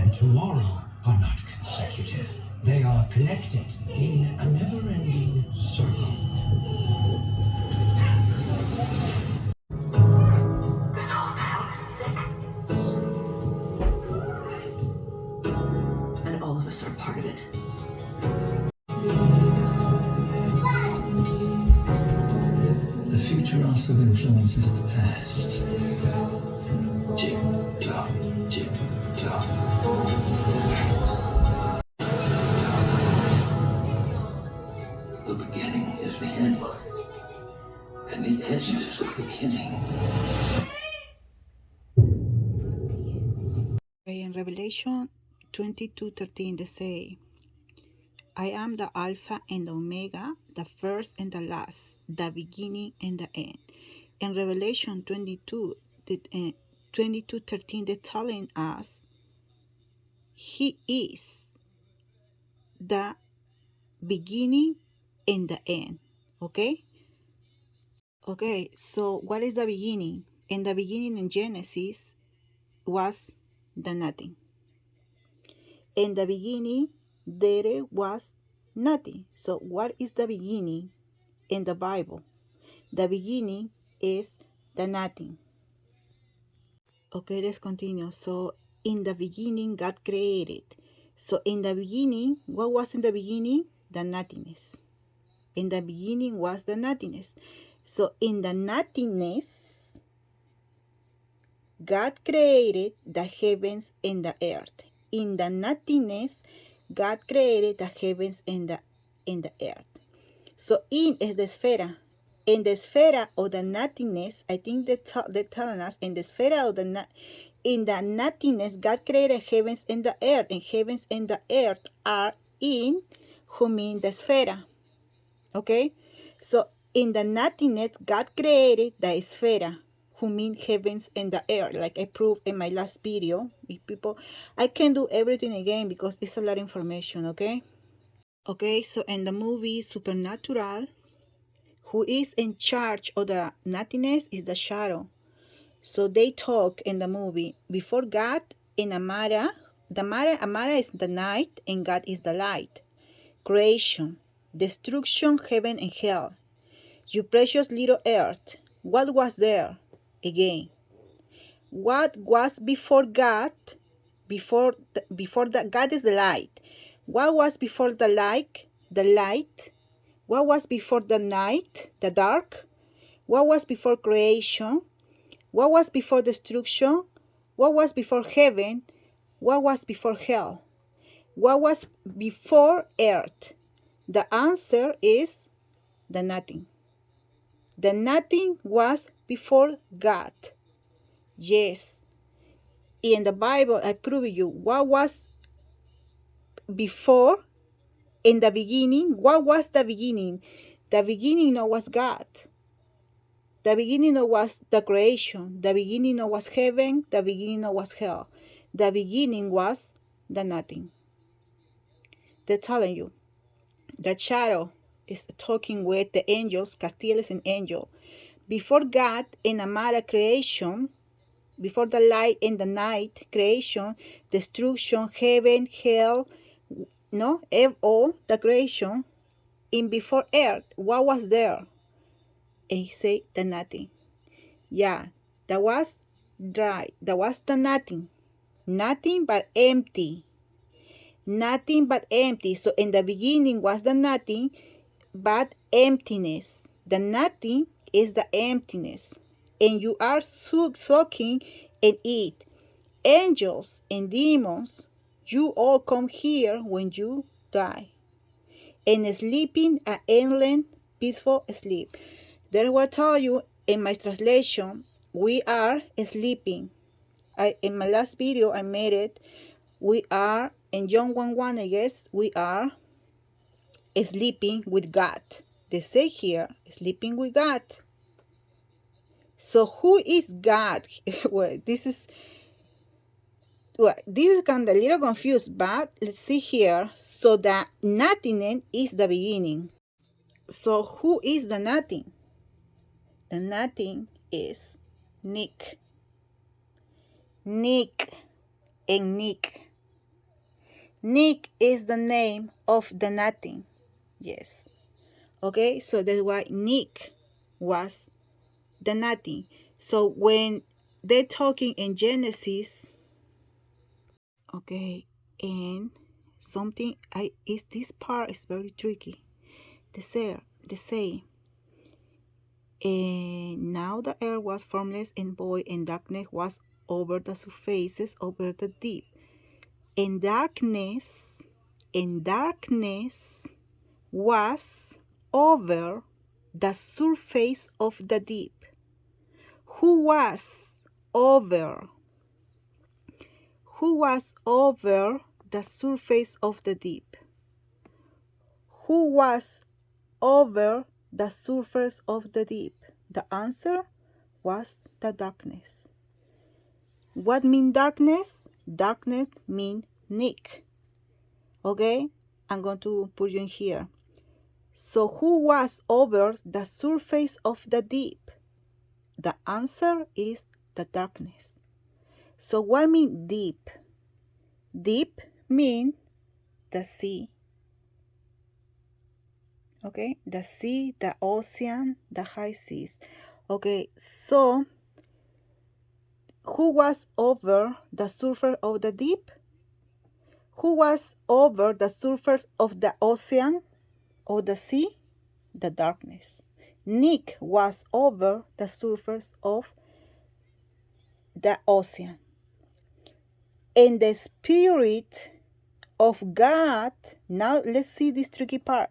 and tomorrow are not consecutive. They are connected in a never-ending circle. This whole town is sick. And all of us are part of it. The future also influences the past. Tick-tock, tick-tock. The beginning is the end, and the end is the beginning. Okay, in Revelation 22:13, they say, I am the Alpha and the Omega, the first and the last, the beginning and the end. In Revelation 22:13, they're telling us He is the beginning and the end. Okay? Okay, so what is the beginning? In the beginning in Genesis was the nothing. In the beginning, there was nothing. So, what is the beginning in the Bible? The beginning is the nothing. Okay, let's continue. So, in the beginning, God created. So, in the beginning, what was in the beginning? The nothingness. In the beginning was the nothingness. So, in the nothingness, God created the heavens and the earth. In the nothingness, God created the heavens and the earth. So in is the sphere. In the sphere of the nothingness, I think they're telling us in the sphere of in the nothingness, God created heavens and the earth, and heavens and the earth are in who mean the sphere. Okay, so in the nothingness, God created the sphere, who mean heavens and the earth, like I proved in my last video. If people, I can do everything again because it's a lot of information. Okay, so in the movie Supernatural, who is in charge of the nothingness is the shadow. So they talk in the movie before God in Amara. Amara is the night and God is the light. Creation, destruction, heaven and hell. You precious little earth, what was there? Again, what was before God? Before that, God is the light. What was before the light? The light. What was before the night? The dark. What was before creation? What was before destruction? What was before heaven? What was before hell? What was before earth? The answer is the nothing. The nothing was before God. Yes. In the Bible, I prove you what was before in the beginning. What was the beginning? The beginning was God. The beginning was the creation. The beginning was heaven. The beginning was hell. The beginning was the nothing. They're telling you. The shadow is talking with the angels. Castiel is an angel. Before God in Amara creation, before the light and the night creation, destruction, heaven, hell, no, all the creation, in before earth, what was there? And he said the nothing. Yeah, that was dry. That was the nothing. Nothing but empty. Nothing but empty. So in the beginning was the nothing, but emptiness. The nothing is the emptiness. And you are sucking and eat. Angels and demons, you all come here when you die. And sleeping an endless, peaceful sleep. That's what I tell you in my translation. We are sleeping. In my last video, I made it. We are, in John 1:1, I guess, we are sleeping with God. They say here, sleeping with God. So who is God? Well, this is kind of a little confused, but let's see here. So the nothingness is the beginning. So who is the nothing? The nothing is Nick. Nick and Nick. Nick is the name of the nothing. Yes. Okay, so that's why Nick was the nothing. So when they're talking in Genesis, okay, and something I is this part is very tricky. They say, and now the earth was formless and void, and darkness was over the surfaces over the deep. And darkness was over the surface of the deep. Who was over? Who was over the surface of the deep? Who was over the surface of the deep? The answer was the darkness. What mean darkness? Darkness mean Nick. Okay, I'm going to put you in here. So who was over the surface of the deep? The answer is the darkness. So what mean deep? Deep mean the sea. Okay, the sea, the ocean, the high seas. Okay, so who was over the surface of the deep? Who was over the surface of the ocean or the sea? The darkness. Nick was over the surface of the ocean. And the Spirit of God, now let's see this tricky part.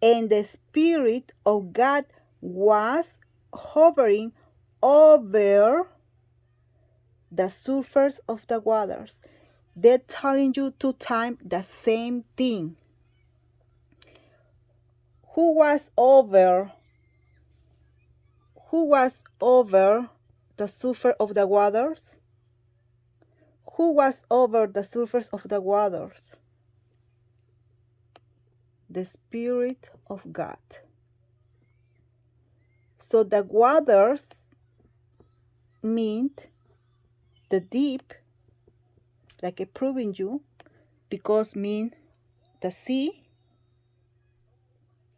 And the Spirit of God was hovering over the surface of the waters. They're telling you two times the same thing. Who was over? Who was over the surface of the waters? Who was over the surface of the waters? The Spirit of God. So the waters meant the deep, like I proving you, because mean the sea,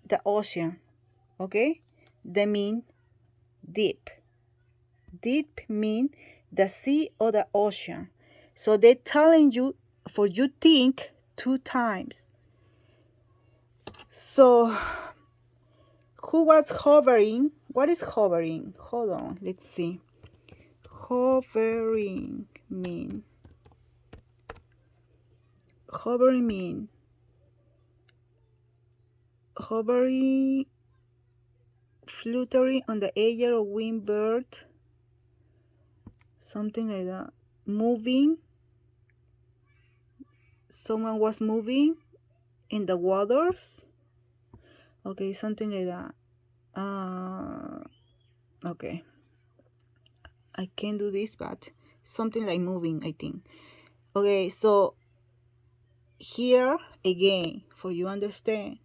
the ocean. Okay? They mean deep. Deep mean the sea or the ocean. So they're telling you for you think two times. So who was hovering? What is hovering? Hold on, let's see. Hovering mean hovering, fluttering on the air of winged bird, something like that. Moving. Someone was moving in the waters. Okay, something like that. Okay. I can't do this, but something like moving, I think. Okay, so here again, for you understand,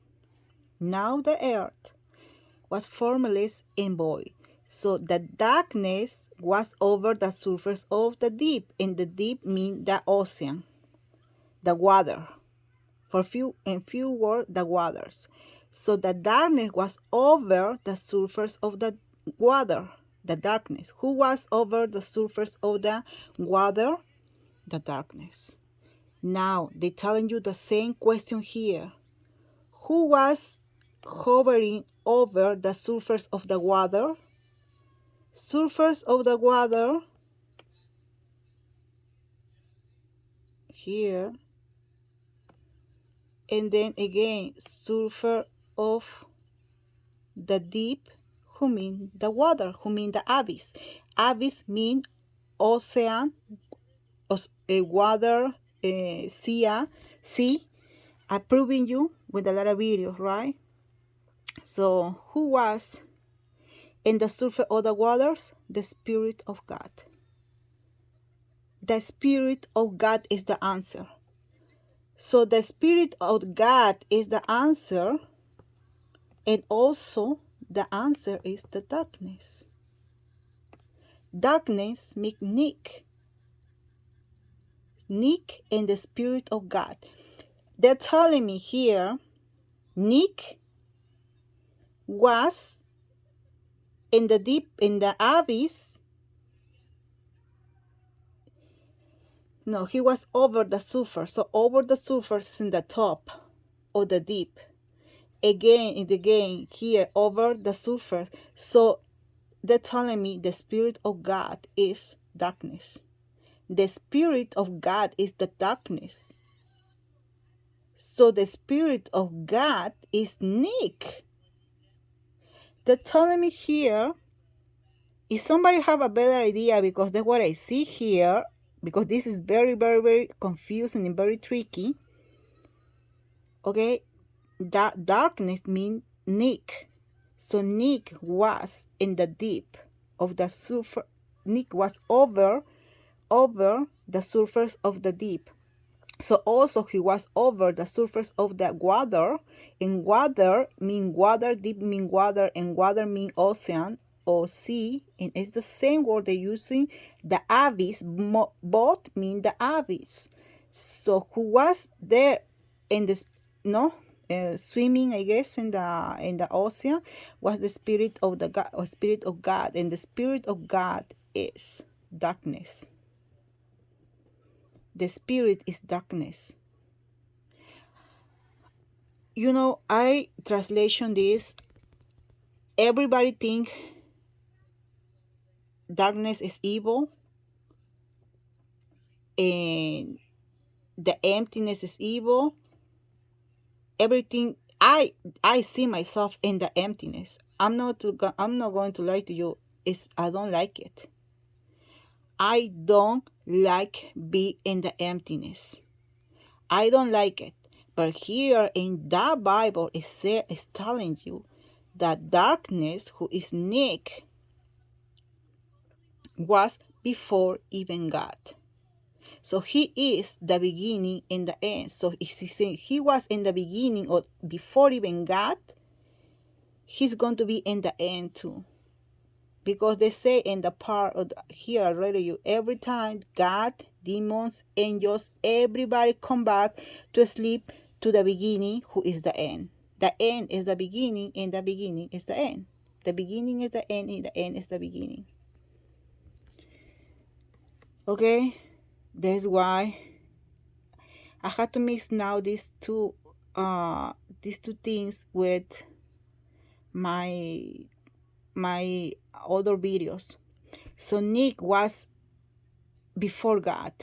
now the earth was formless and void. So the darkness was over the surface of the deep, and the deep means the ocean, the water. For few words, the waters. So the darkness was over the surface of the water, the darkness. Who was over the surface of the water? The darkness. Now they're telling you the same question here. Who was hovering over the surface of the water? Surface of the water here, and then again surface of the deep, who mean the water, who mean the abyss. Abyss mean ocean, water, sea. I'm proving you with a lot of videos, right? So who was in the surface of the waters? The Spirit of God. The Spirit of God is the answer. So the Spirit of God is the answer, and also the answer is the darkness. Darkness make Nick and the Spirit of God. they're telling me here, Nick was in the abyss. No, he was over the surface. So over the surface is in the top of the deep. Again and again here over the surface. So they're telling me the Spirit of God is darkness. The Spirit of God is the darkness. So the Spirit of God is Nick. They're telling me here, if somebody have a better idea, because that's what I see here, because this is very, very, very confusing and very tricky. Okay, that darkness means Nick. So Nick was in the deep of the surface. Nick was over the surface of the deep. So also he was over the surface of the water. And water mean water, deep mean water, and water mean ocean or sea. And it's the same word they're using. The abyss, both mean the abyss. So who was there in this, swimming, I guess, in the ocean was the Spirit of the God, or Spirit of God. And the Spirit of God is darkness. The Spirit is darkness. I translation this. Everybody think darkness is evil, and the emptiness is evil. Everything, I see myself in the emptiness. I'm not going to lie to you. I don't like it. I don't like be in the emptiness. I don't like it. But here in that Bible, it's telling you that darkness, who is Nick, was before even God. So he is the beginning and the end. So if he was in the beginning or before even God, he's going to be in the end too. Because they say in the part of here I read you, every time God, demons, angels, everybody come back to sleep to the beginning, who is the end. The end is the beginning, and the beginning is the end. The beginning is the end, and the end is the beginning. Okay, that's why I had to mix now these two things with my other videos. So Nick was before God.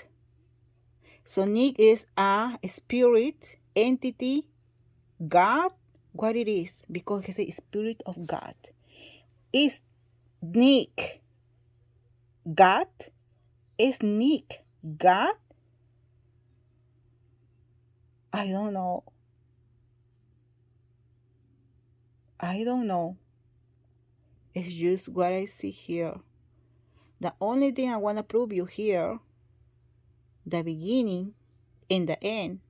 So Nick is a spirit, entity, God, what it is, because he says Spirit of God. Is Nick God? Is Nick God? I don't know. It's just what I see here. The only thing I want to prove you here, the beginning and the end,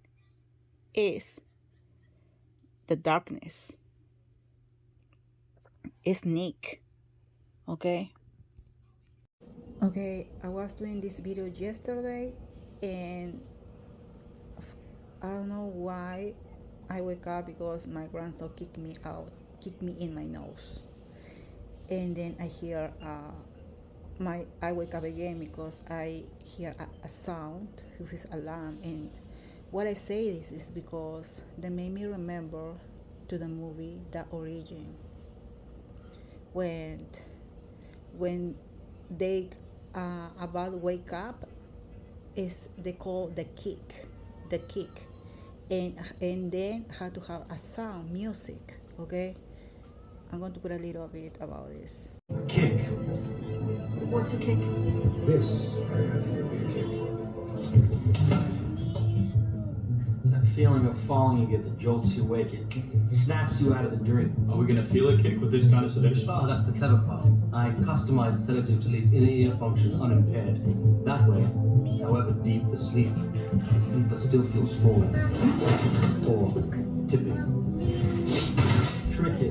is the darkness. It's Nick. Okay, I was doing this video yesterday, and I don't know why I wake up, because my grandson kicked me in my nose, and then I hear I wake up again because I hear a sound, which is alarm. And what I say this is because they made me remember to the movie The Origin, when they about wake up, is they call the kick, and then have to have a sound, music. Okay, I'm going to put a little bit about this. Kick. What's a kick? This, I have, will be a kick. It's that feeling of falling you get that jolts you awake. It snaps you out of the dream. Are we going to feel a kick with this kind of sedation? Oh, that's the clever part. I customized the sedative to leave inner ear function unimpaired. That way, however deep the sleeper still feels falling or tipping. Tricky.